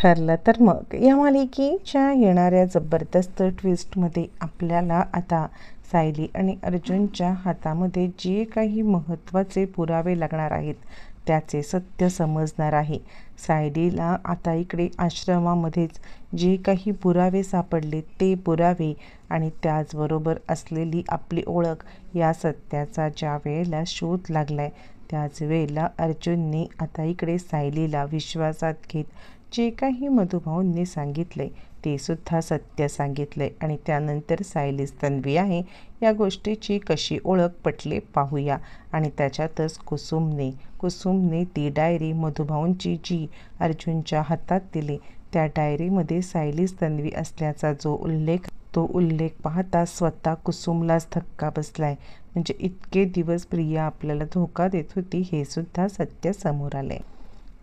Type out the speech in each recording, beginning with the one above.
ठरलं तर मग या मालिकेच्या येणाऱ्या जबरदस्त ट्विस्टमध्ये आपल्याला आता सायली आणि अर्जुनच्या हातामध्ये जे काही महत्त्वाचे पुरावे लागणार आहेत त्याचे सत्य समजणार आहे. सायलीला आता इकडे आश्रमामध्येच जे काही पुरावे सापडले ते पुरावे आणि त्याचबरोबर असलेली आपली ओळख या सत्याचा ज्या वेळेला शोध लागलाय त्याच वेळेला अर्जुनने आता इकडे सायलीला विश्वासात घेत जे काही मधुभाऊंनी सांगितले ते सुद्धा सत्य सांगितले आणि त्यानंतर सायलीच तन्वी आहे या गोष्टीची कशी ओळख पटले पाहूया. आणि त्याच्यातच कुसुमने ती डायरी मधुभाऊंची जी अर्जुनच्या हातात दिली त्या डायरीमध्ये सायलीच तन्वी असल्याचा जो उल्लेख पाहता स्वतः कुसुमलाच धक्का बसलाय. म्हणजे इतके दिवस प्रिया आपल्याला धोका देत होती हे सुद्धा सत्य समोर आले.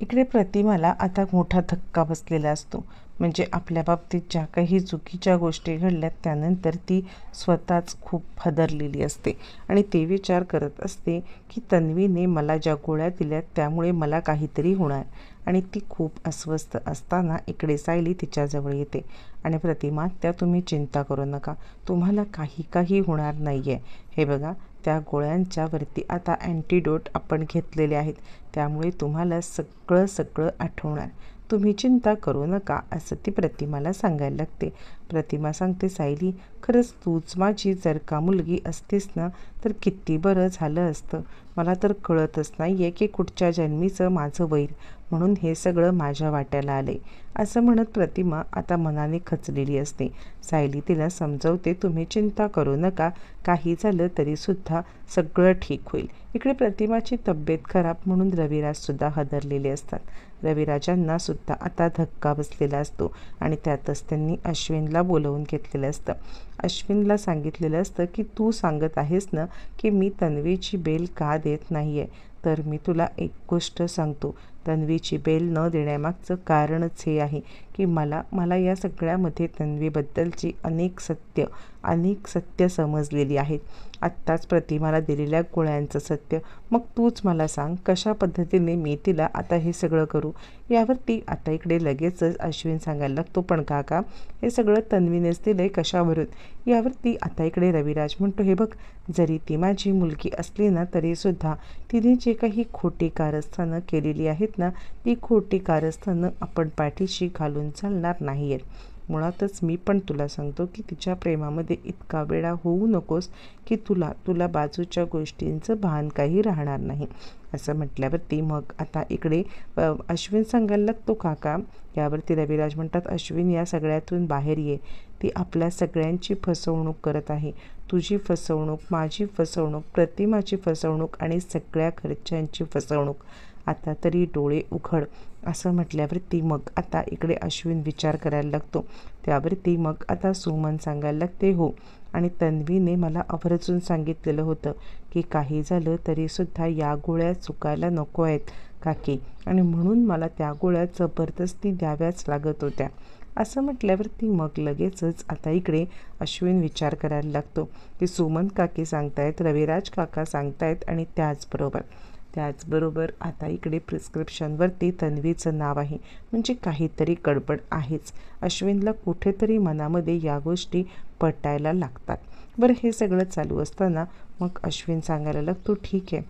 इकडे प्रतिमाला आता मोठा धक्का बसलेला असतो. म्हणजे आपल्या बाबतीत ज्या काही चुकीच्या गोष्टी घडल्यात त्यानंतर ती स्वतःच खूप हादरलेली असते आणि ते विचार करत असते की तन्वीने मला ज्या गोळ्या दिल्यात त्यामुळे मला काहीतरी होणार. आणि ती खूप अस्वस्थ असताना इकडे सायली तिच्याजवळ येते आणि प्रतिमा त्या तुम्ही चिंता करू नका, तुम्हाला काही होणार नाही आहे. हे बघा त्या गोळ्यांच्या वरती आता अँटीडोट आपण घेतलेले आहेत त्यामुळे तुम्हाला सगळं आठवणार, तुम्ही चिंता करू नका असं ती प्रतिमाला सांगायला लागते. प्रतिमा सांगते सायली खरंच तूच माझी जर का मुलगी असतीस ना तर किती बरं झालं असतं. मला तर कळतच नाही आहे की कुठच्या जन्मीचं माझं वैर म्हणून हे सगळं माझ्या वाट्याला आले असं म्हणत प्रतिमा आता मनाने खचलेली असते. सायली तिला समजवते तुम्ही चिंता करू नका, काही झालं तरीसुद्धा सगळं ठीक होईल. इकडे प्रतिमाची तब्येत खराब म्हणून रविराजसुद्धा हादरलेले असतात. रविराजांना सुद्धा आता धक्का बसलेला असतो आणि त्यातच त्यांनी अश्विनला बोलवून घेतलेलं असतं. अश्विनला सांगितलेलं असतं की तू सांगत आहेस ना की मी तन्वीची बेल का देत नाही आहे, तर मी तुला एक गोष्ट सांगतो, तन्वीची बेल न देण्यामागचं कारणच हे आहे की मला या सगळ्यामध्ये तन्वीबद्दलची अनेक सत्य समजलेली आहेत. आत्ताच प्रतिमाला दिलेल्या गोळ्यांचं सत्य. मग तूच मला सांग कशा पद्धतीने मी तिला आता हे सगळं करू. यावरती आता इकडे लगेचच अश्विन सांगायला लागतो पण काका हे सगळं तन्वीनेच दिलंय कशावरून. यावरती आता इकडे रविराज म्हणतो हे बघ जरी ती माझी मुलगी असली ना तरीसुद्धा तिने जे काही खोटी कारस्थानं केलेली आहेत ना ती खोटी कारस्थानं आपण पाठीशी घालून चालणार नाही आहेत. मुळातच मी पण तुला सांगतो की तिच्या प्रेमामध्ये इतका वेळा होऊ नकोस की तुला बाजूच्या गोष्टींचं भान काही राहणार नाही असं म्हटल्यावरती मग आता इकडे अश्विन सांगायला लागतो काका. यावरती रविराज म्हणतात अश्विन या सगळ्यातून बाहेर ये, ती आपल्या सगळ्यांची फसवणूक करत आहे. तुझी फसवणूक, माझी फसवणूक, प्रतिमाची फसवणूक आणि सगळ्या घरच्यांची फसवणूक. आता तरी डोळे उघड असं म्हटल्यावरती मग आता इकडे अश्विन विचार करायला लागतो. त्यावरती मग आता सुमन सांगायला लागते हो आणि तन्वीने मला आवर्जून सांगितलेलं होतं की काही झालं तरीसुद्धा या गोळ्या चुकायला नको आहेत काकी आणि म्हणून मला त्या गोळ्या जबरदस्ती द्याव्याच लागत होत्या असं म्हटल्यावरती मग लगेचच आता इकडे अश्विन विचार करायला लागतो की सुमन काकी सांगतायत, रविराज काका सांगतायत आणि त्याचबरोबर आता इकडे प्रिस्क्रिप्शनवरती तन्वीचं नाव आहे म्हणजे काहीतरी गडबड आहेच. अश्विनला कुठेतरी मनामध्ये या गोष्टी पटायला लागतात. बरं हे सगळं चालू असताना मग अश्विन सांगायला लागतो ठीक आहे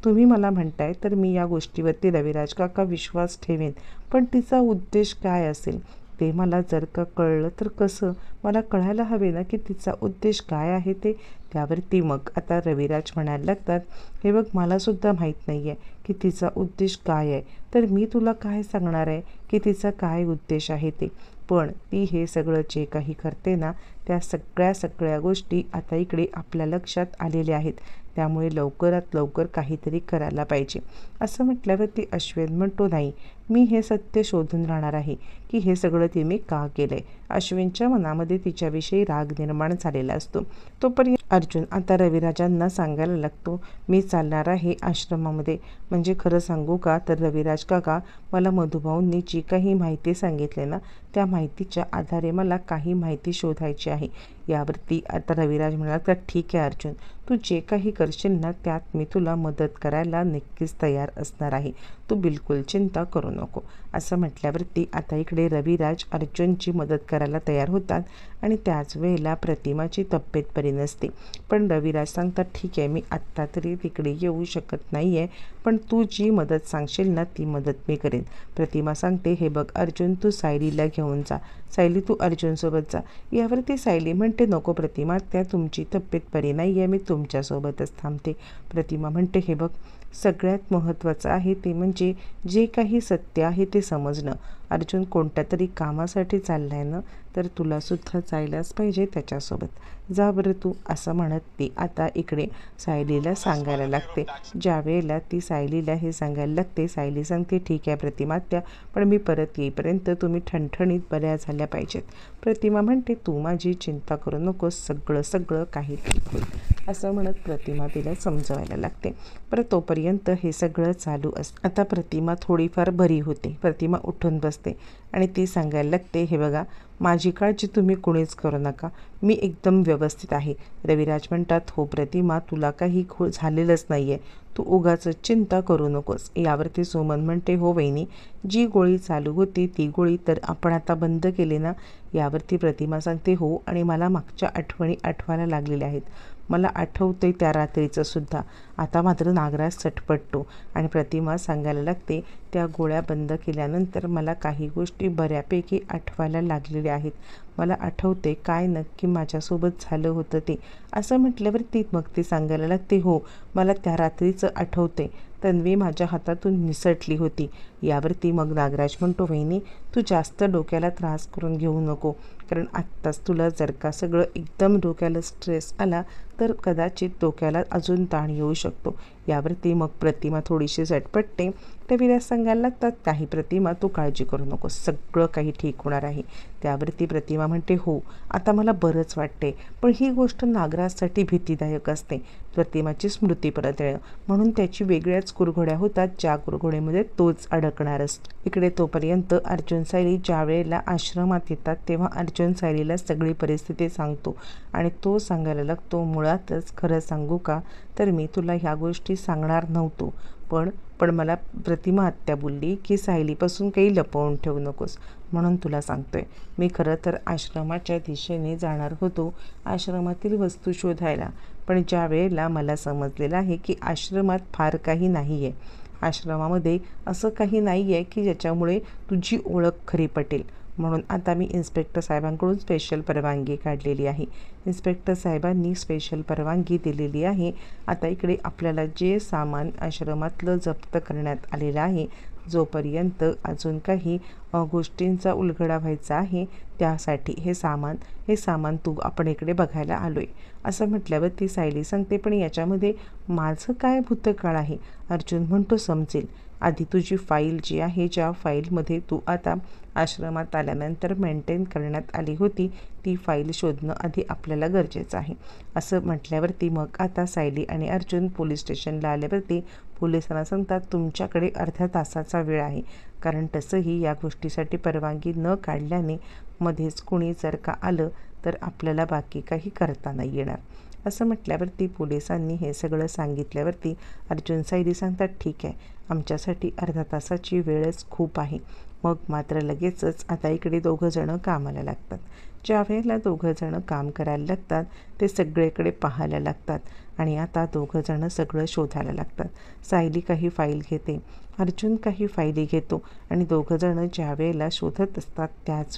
तुम्ही मला म्हणताय तर मी या गोष्टीवरती रविराज काका विश्वास ठेवेन, पण तिचा उद्देश काय असेल ते मला जर का कळलं तर कसं, मला कळायला हवे ना की तिचा उद्देश काय आहे ते. त्यावरती मग आता रविराज म्हणायला लागतात हे बघ मलासुद्धा माहीत नाही आहे की तिचा उद्देश काय आहे, तर मी तुला काय सांगणार आहे की तिचा काय उद्देश आहे ते. पण ती हे सगळं जे काही करते ना त्या सगळ्या गोष्टी आता इकडे आपल्या लक्षात आलेल्या आहेत, त्यामुळे लवकरात लवकर काहीतरी करायला पाहिजे असं म्हटल्यावरती अश्विन म्हणतो नाही मी हे सत्य शोधून राहणार आहे की हे सगळं तिने का केलंय. अश्विनच्या मनामध्ये तिच्याविषयी राग निर्माण झालेला असतो. तोपर्यंत अर्जुन आता रविराजांना सांगायला लागतो मी चालणार आहे आश्रमामध्ये. म्हणजे खरं सांगू का तर रविराज काका मला मधुभाऊंनी जी काही माहिती सांगितली ना त्या माहितीच्या आधारे मला काही माहिती शोधायची आहे. यावरती आता रविराज म्हणाला तर ठीक आहे अर्जुन, तू जे काही करशील ना त्यात मी तुला मदत करायला नक्कीच तयार असणार आहे, तू बिलकुल चिंता करू नको असं म्हटल्यावरती आता इकडे रविराज अर्जुनची मदत करायला तयार होतात आणि त्याच वेळेला प्रतिमाची तब्येत बरी नसते. पण रविराज सांगतात ठीक आहे, मी आत्ता तरी तिकडे येऊ शकत नाही आहे, पण तू जी मदत सांगशील ना ती मदत मी करेन. प्रतिमा सांगते हे बघ अर्जुन, तू सायलीला घेऊन जा. सायली तू अर्जुनसोबत जा. यावरती सायली म्हणते नको प्रतिमा, त्या तुमची तब्येत बरी नाही आहे, मी तुमच्यासोबतच थांबते. प्रतिमा म्हणते हे बघ सगळ्यात महत्त्वाचं आहे ते म्हणजे जे काही सत्य आहे ते समजणं. अर्जुन कोणत्या तरी कामासाठी चालला आहे ना, तर तुलासुद्धा जायलाच पाहिजे त्याच्यासोबत. जा बरं तू असं म्हणत ती आता इकडे सायलीला सांगायला लागते. ज्या वेळेला ती सायलीला हे सांगायला लागते, सायली सांगते ठीक आहे प्रतिमात्या, पण मी परत येईपर्यंत तुम्ही ठणठणीत बऱ्या झाल्या पाहिजेत. प्रतिमा म्हणते तू माझी चिंता करू नकोस, सगळं काही ठीक होईल असं म्हणत प्रतिमा तिला समजवायला लागते. परत तोपर्यंत हे सगळं चालू असतं. आता प्रतिमा थोडीफार बरी होते. प्रतिमा उठून बसते आणि ती सांगायला लागते हे बघा माझी काळजी तुम्ही कोणीच करू नका, मी एकदम व्यवस्थित आहे. रविराज म्हणतात हो प्रतिमा, तुला काही झालेलंच नाही आहे, तू उगाच चिंता करू नकोस. यावरती सुमन म्हणते हो वहिनी, जी गोळी चालू होती ती गोळी तर आपण आता बंद केली ना. यावरती प्रतिमा सांगते हो, आणि मला मागच्या आठवणी आठवायला लागलेल्या आहेत. मला आठवतंय त्या रात्रीचं सुद्धा. आता मात्र नागराज सटपटतो आणि प्रतिमा सांगायला लागते त्या गोळ्या बंद केल्यानंतर मला काही गोष्टी बऱ्यापैकी आठवायला लागलेल्या आहेत. मला आठवते काय नक्की माझ्यासोबत झालं होतं ते. असं म्हटल्यावरती मग ती सांगायला लागते हो, मला त्या रात्रीचं आठवते, तन्वी माझ्या हातातून निसटली होती. यावरती मग नागराज म्हणतो वहिनी तू जास्त डोक्याला त्रास करून घेऊ नको, कारण आत्ताच तुला जर का सगळं एकदम डोक्याला स्ट्रेस आला तर कदाचित डोक्याला अजून ताण येऊ शकतो. यावरती मग प्रतिमा थोडीशी झटपटते. रविराज सांगायला लागतात काही प्रतिमा तू काळजी करू नकोस, सगळं काही ठीक होणार आहे. त्यावरती प्रतिमा म्हणते हो आता मला बरंच वाटते, पण ही गोष्ट नागराजसाठी भीतीदायक असते. प्रतिमाची स्मृती परत येणं, म्हणून त्याची वेगळ्याच कुरघोड्या होतात, ज्या कुरघोड्यामध्ये तोच अडकणार असतो. इकडे तोपर्यंत अर्जुन सायली ज्या वेळेला आश्रमात येतात तेव्हा अर्जुन सायलीला सगळी परिस्थिती सांगतो आणि तो सांगायला लागतो मुळातच खरं सांगू का तर मी तुला ह्या गोष्टी सांगणार नव्हतो, पण मला प्रतिमा आत्या बोलली की सायलीपासून काही लपवून ठेवू नकोस, म्हणून तुला सांगतोय. मी खरं तर आश्रमाच्या दिशेने जाणार होतो, आश्रमातील वस्तू शोधायला, पण ज्या वेळेला मला समजलेलं आहे की आश्रमात फार काही नाही आहे, आश्रमामध्ये असं काही नाही आहे की ज्याच्यामुळे तुझी ओळख खरी पटेल, म्हणून आता मी इन्स्पेक्टर साहेबांकडून स्पेशल परवानगी काढलेली आहे. इन्स्पेक्टर साहेबांनी स्पेशल परवानगी दिलेली आहे. आता इकडे आपल्याला जे सामान आश्रमातलं जप्त करण्यात आलेलं आहे, जोपर्यंत अजून काही गोष्टींचा उलगडा व्हायचा आहे त्यासाठी हे सामान तू आपण इकडे बघायला आलो आहे असं म्हटल्यावर ती सायली सांगते पण याच्यामध्ये माझं काय भूतकाळ आहे. अर्जुन म्हणतो समजेल, आधी तुझी फाईल जी आहे, ज्या फाईलमध्ये तू आता आश्रमात आल्यानंतर मेंटेन करण्यात आली होती ती फाईल शोधणं आधी आपल्याला गरजेचं आहे. असं म्हटल्यावरती मग आता सायली आणि अर्जुन पोलीस स्टेशनला आल्यावरती पोलिसांना सांगतात तुमच्याकडे अर्ध्या तासाचा वेळ आहे, कारण तसंही या गोष्टीसाठी परवानगी न काढल्याने मध्येच कोणी जर का आलं तर आपल्याला बाकी काही करता नाही येणार. असं म्हटल्यावरती पोलिसांनी हे सगळं सांगितल्यावरती अर्जुन सायली सांगतात ठीक आहे, आमच्यासाठी अर्धा तासाची वेळच खूप आहे. मग मात्र लगेचच आता इकडे दोघंजणं कामाला लागतात. ज्या वेळेला दोघंजणं काम करायला लागतात ते सगळीकडे पाहायला लागतात आणि आता दोघंजणं सगळं शोधायला लागतात. सायली काही फाईल घेते, अर्जुन काही फाईली घेतो आणि दोघंजणं ज्या वेळेला शोधत असतात त्याच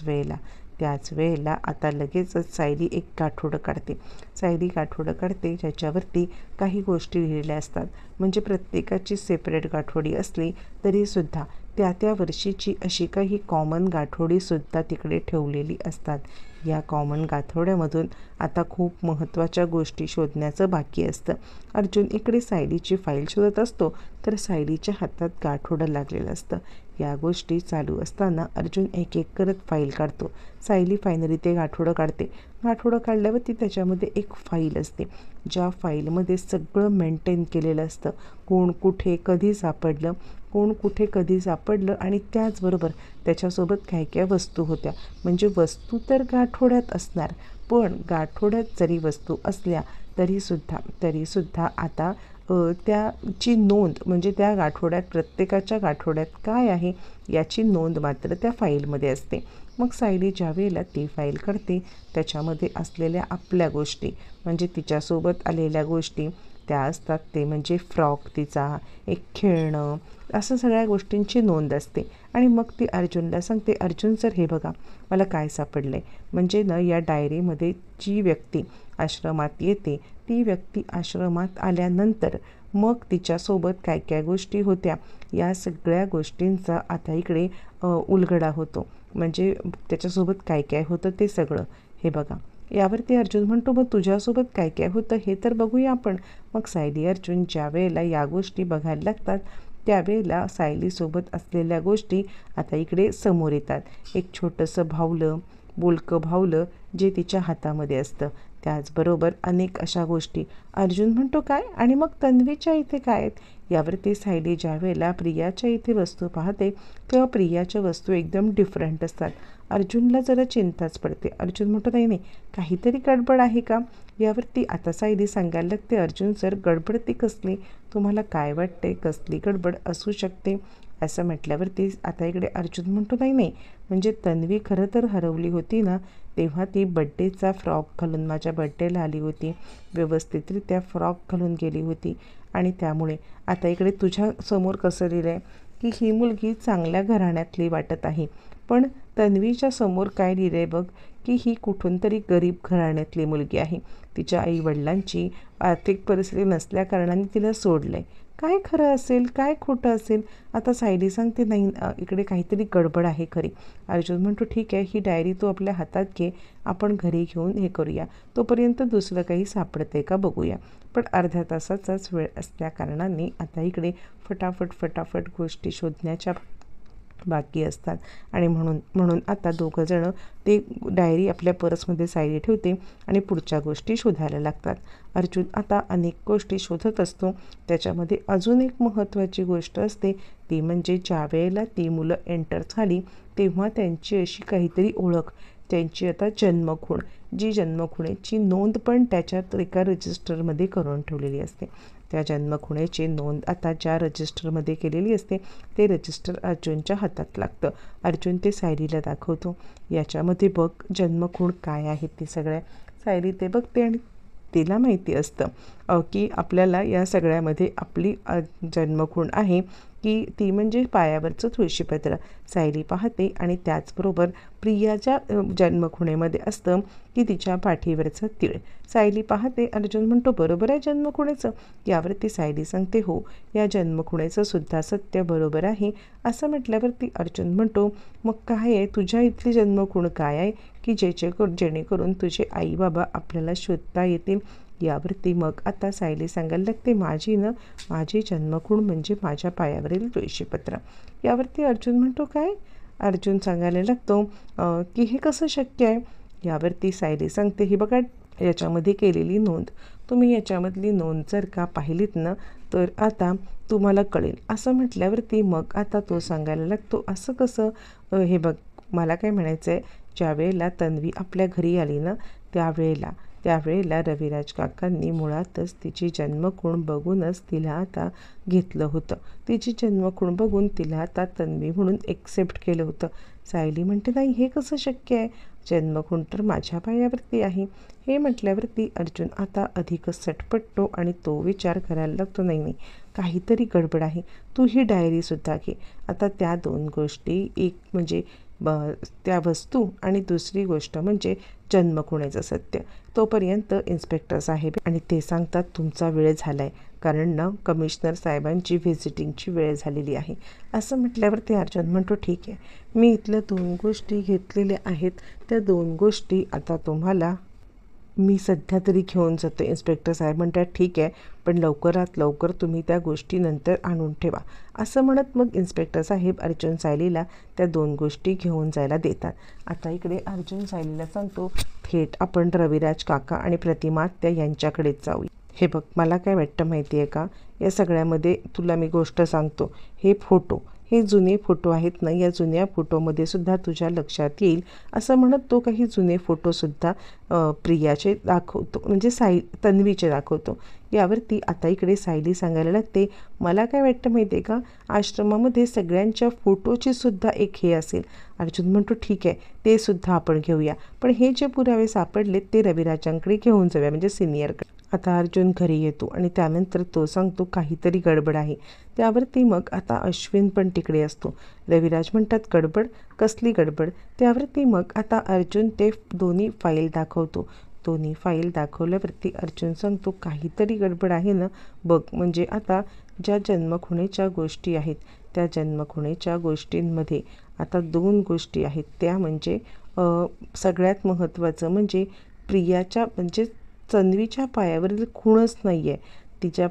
वेळेला आता लगेचच सायली एक गाठोडं काढते. सायली गाठोडं काढते ज्याच्यावरती काही गोष्टी लिहिलेल्या असतात, म्हणजे प्रत्येकाची सेपरेट गाठोडी असली तरीसुद्धा त्या वर्षीची अशी काही कॉमन गाठोडीसुद्धा तिकडे ठेवलेली असतात. या कॉमन गाठोड्यामधून आता खूप महत्त्वाच्या गोष्टी शोधण्याचं बाकी असतं. अर्जुन इकडे सायलीची फाईल शोधत असतो तर सायलीच्या हातात गाठोडं लागलेलं असतं. या गोष्टी चालू असताना अर्जुन एक एक करत फाईल काढतो. सायली फायनली ते गाठोडं काढते. गाठोडं काढल्यावरती त्याच्यामध्ये एक फाईल असते, ज्या फाईलमध्ये सगळं मेंटेन केलेलं असतं, कोण कुठे कधी सापडलं आणि त्याचबरोबर त्याच्यासोबत काय काय वस्तू होत्या. म्हणजे वस्तू तर गाठोड्यात असणार, पण गाठोड्यात जरी वस्तू असल्या तरीसुद्धा आता त्याची नोंद म्हणजे त्या गाठोड्यात प्रत्येकाच्या गाठोड्यात काय आहे याची नोंद मात्र त्या फाईलमध्ये असते. मग सायली ज्या वेळेला ती फाईल काढते त्याच्यामध्ये असलेल्या आपल्या गोष्टी म्हणजे तिच्यासोबत आलेल्या गोष्टी त्या असतात. ते म्हणजे फ्रॉक तिचा, एक खेळणं, असं सगळ्या गोष्टींची नोंद असते. आणि मग ती अर्जुनला सांगते, अर्जुन सर हे बघा मला काय सापडलं आहे. म्हणजे ना या डायरीमध्ये जी व्यक्ती आश्रमात येते ती व्यक्ती आश्रमात आल्यानंतर मग तिच्यासोबत काय काय गोष्टी होत्या या सगळ्या गोष्टींचा आता इकडे उलगडा होतो. म्हणजे त्याच्यासोबत काय काय होतं ते सगळं. हे बघा यावरती अर्जुन म्हणतो, मग तुझ्यासोबत काय काय होतं हे तर बघूया आपण. मग सायली अर्जुन ज्या वेळेला या गोष्टी बघायला लागतात त्यावेळेला सायलीसोबत असलेल्या गोष्टी आता इकडे समोर येतात. एक छोटंसं भावलं, बोलकं भावलं जे तिच्या हातामध्ये असतं. त्याचबरोबर अनेक अशा गोष्टी. अर्जुन म्हणतो काय, आणि मग तन्वीच्या इथे काय आहेत. यावरती सायली ज्या वेळेला प्रियाच्या इथे वस्तू पाहते तेव्हा प्रियाच्या वस्तू एकदम डिफरंट असतात. अर्जुनला जरा चिंताच पडते. अर्जुन म्हणतो नाही नाही काहीतरी गडबड आहे का. यावरती आता सायली सांगायला लागते, अर्जुन सर गडबड ती कसली, तुम्हाला काय वाटते कसली गडबड असू शकते. असं म्हटल्यावरती आता इकडे अर्जुन म्हणतो नाही नाही म्हणजे तन्वी खरं तर हरवली होती ना तेव्हा ती बड्डेचा फ्रॉक घालून माझ्या बड्डेला आली होती, व्यवस्थितरित्या फ्रॉक घालून गेली होती. आणि त्यामुळे आता इकडे तुझ्या समोर कसं लिहिलं आहे की ही मुलगी चांगल्या घराण्यातली वाटत आहे, पण तन्वीच्या समोर काय लिहिलं आहे बघ की ही कुठून तरी गरीब घराण्यातली मुलगी आहे. तिच्या आईवडिलांची आर्थिक परिस्थिती नसल्या कारणाने तिला सोडलं आहे. काय खरं असेल काय खोटं असेल. आता सायली सांगते नाही इकडे काहीतरी गडबड आहे खरी. अर्जुन म्हणतो ठीक आहे ही डायरी तू आपल्या हातात घे, आपण घरी घेऊन हे करूया, तोपर्यंत दुसरं काही सापडते का बघूया. पण अर्ध्या तासाचाच वेळ असल्या कारणाने आता इकडे फटाफट गोष्टी शोधण्याच्या बाकी असतात. आणि म्हणून आता दोघंजणं ते डायरी आपल्या पर्समध्ये सायली ठेवते आणि पुढच्या गोष्टी शोधायला लागतात. अर्जुन आता अनेक गोष्टी शोधत असतो. त्याच्यामध्ये अजून एक महत्त्वाची गोष्ट असते ती म्हणजे ज्या वेळेला ती मुलं एंटर झाली तेव्हा त्यांची अशी काहीतरी ओळख, त्यांची आता जन्मखूण, जी जन्मखुणेची नोंद पण त्याच्यात एका रजिस्टरमध्ये करून ठेवलेली असते. त्या जन्मखुणेची नोंद आता ज्या रजिस्टरमध्ये केलेली असते ते रजिस्टर अर्जुनच्या हातात लागतं. अर्जुन ते सायलीला दाखवतो, याच्यामध्ये बघ जन्मखूण काय आहेत ते सगळ्या. सायली ते बघते आणि तिला माहिती असतं की आपल्याला या सगळ्यामध्ये आपली जन्मखूण आहे की ती म्हणजे पायावरचं तुळशीपत्र. सायली पाहते आणि त्याचबरोबर प्रियाच्या जन्मखुणेमध्ये असतं की तिच्या पाठीवरचं तीळ. सायली पाहते. अर्जुन म्हणतो बरोबर आहे जन्मखुणेचं. यावरती सायली सांगते हो या जन्मखुणेचं सुद्धा सत्य बरोबर आहे. असं म्हटल्यावरती अर्जुन म्हणतो मग काय आहे तुझ्या इथली जन्मखुण काय आहे की जेणेकरून तुझे आई बाबा आपल्याला शोधता येतील. यावरती मग आता सायली सांगायला लागते माझी जन्मखूण म्हणजे माझ्या पायावरील तुळशीपत्र. यावरती अर्जुन म्हणतो काय. अर्जुन सांगायला लागतो की हे कसं शक्य आहे. यावरती सायली सांगते ही बघा याच्यामध्ये केलेली नोंद, तुम्ही याच्यामधली नोंद जर का पाहिलीत ना तर आता तुम्हाला कळेल. असं म्हटल्यावरती मग आता तो सांगायला लागतो असं कसं. हे बघ मला काय म्हणायचं आहे, ज्या वेळेला तन्वी आपल्या घरी आली ना त्यावेळेला रविराज काकांनी मुळातच तिची जन्मखूण बघूनच तिला आता घेतलं होतं. तिची जन्मखूण बघून तिला आता तन्वी म्हणून एक्सेप्ट केलं होतं. सायली म्हणते नाही हे कसं शक्य आहे, जन्मखूण तर माझ्या पायावरती आहे. हे म्हटल्यावरती अर्जुन आता अधिकच सटपटतो आणि तो विचार करायला लागतो नाही काहीतरी गडबड आहे. तू ही डायरीसुद्धा घे. आता त्या दोन गोष्टी, एक म्हणजे त्या वस्तू आणि दुसरी गोष्ट म्हणजे जन्मखुणेचं सत्य. तोपर्यंत इन्स्पेक्टर साहेब आणि ते सांगतात तुमचा वेळ झाला आहे कारण ना कमिशनर साहेबांची व्हिजिटिंगची वेळ झालेली आहे. असं म्हटल्यावर ते अर्जुन म्हणतो ठीक आहे मी इथल्या 2 गोष्टी घेतलेल्या आहेत, त्या 2 गोष्टी आता तुम्हाला मी सध्या तरी घेऊन जातो. इन्स्पेक्टर साहेब म्हणतात ठीक आहे पण लवकरात लवकर तुम्ही त्या गोष्टी नंतर आणून ठेवा. असं म्हणत मग इन्स्पेक्टर साहेब अर्जुन सायलीला त्या 2 गोष्टी घेऊन जायला देतात. आता इकडे अर्जुन सायलीला सांगतो थेट आपण रविराज काका आणि प्रतिमा त्या यांच्याकडेच जाऊ. हे बघ मला काय वाटतं माहिती आहे का, या सगळ्यामध्ये तुला मी गोष्ट सांगतो, हे फोटो हे जुने फोटो आहेत ना, या जुन्या फोटोमध्ये सुद्धा तुझ्या लक्षात येईल असं म्हणत तो काही जुने फोटोसुद्धा प्रियाचे दाखवतो, म्हणजे तन्वीचे दाखवतो. यावरती आता इकडे सायली सांगायला लागते, मला काय वाटतं माहिती आहे का, आश्रमामध्ये सगळ्यांच्या फोटोची सुद्धा एक हे असेल. अर्जुन म्हणतो ठीक आहे, ते सुद्धा आपण घेऊया, पण हे जे पुरावे सापडलेत ते रविराजांकडे घेऊन जाऊया, म्हणजे सिनियरकडे. आता अर्जुन घरी येतो आणि त्यानंतर तो सांगतो काहीतरी गडबड आहे. त्यावरती मग आता अश्विन पण तिकडे असतो. रविराज म्हणतात गडबड, कसली गडबड? त्यावरती मग आता अर्जुन ते दोन्ही फाईल दाखवतो. दोन्ही फाईल दाखवल्यावरती अर्जुन सांगतो काहीतरी गडबड आहे ना बघ, म्हणजे आता ज्या जन्मखुणेच्या गोष्टी आहेत त्या जन्मखुणेच्या गोष्टींमध्ये आता 2 गोष्टी आहेत. त्या म्हणजे सगळ्यात महत्त्वाचं म्हणजे प्रियाच्या म्हणजे तन्वीच्या पायावरील खूणच नाही आहे, तिच्या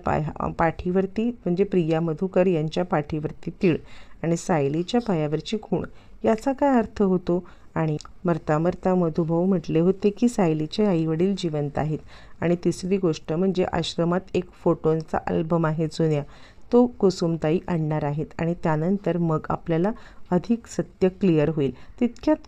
पाठीवरती म्हणजे प्रिया मधुकर यांच्या पाठीवरती तीळ आणि सायलीच्या पायावरची खूण. याचा काय अर्थ होतो? आणि मरता मरता मधुभाऊ म्हटले होते की सायलीचे आईवडील जिवंत आहेत. आणि तिसरी गोष्ट म्हणजे आश्रमात एक फोटोंचा अल्बम आहे जुन्या, तो कुसुमताई आणणार आहेत आणि त्यानंतर मग आपल्याला अधिक सत्य क्लिअर होईल. तितक्यात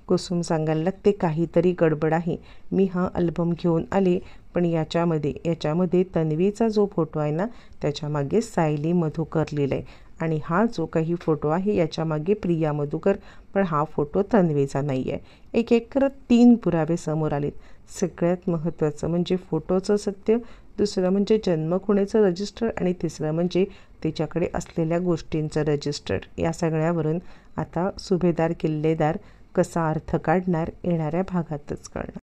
कुसुम सांगायला लागते काहीतरी गडबड आहे, मी हा अल्बम घेऊन आले, पण याच्यामध्ये तन्वीचा जो फोटो आहे ना त्याच्यामागे सायली मधुकर लिहिलं आहे आणि हा जो काही फोटो आहे याच्यामागे प्रिया मधुकर, पण हा फोटो तन्वीचा नाही आहे. एक एक करत 3 पुरावे समोर आलेत. सगळ्यात महत्त्वाचं म्हणजे फोटोचं सत्य, दुसरं म्हणजे जन्मखुणेचं रजिस्टर आणि तिसरं म्हणजे तिच्याकडे असलेल्या गोष्टींचं रजिस्टर. या सगळ्यावरून आता सुभेदार किल्लेदार कसा अर्थ काढणार येणाऱ्या भागातच कळणार.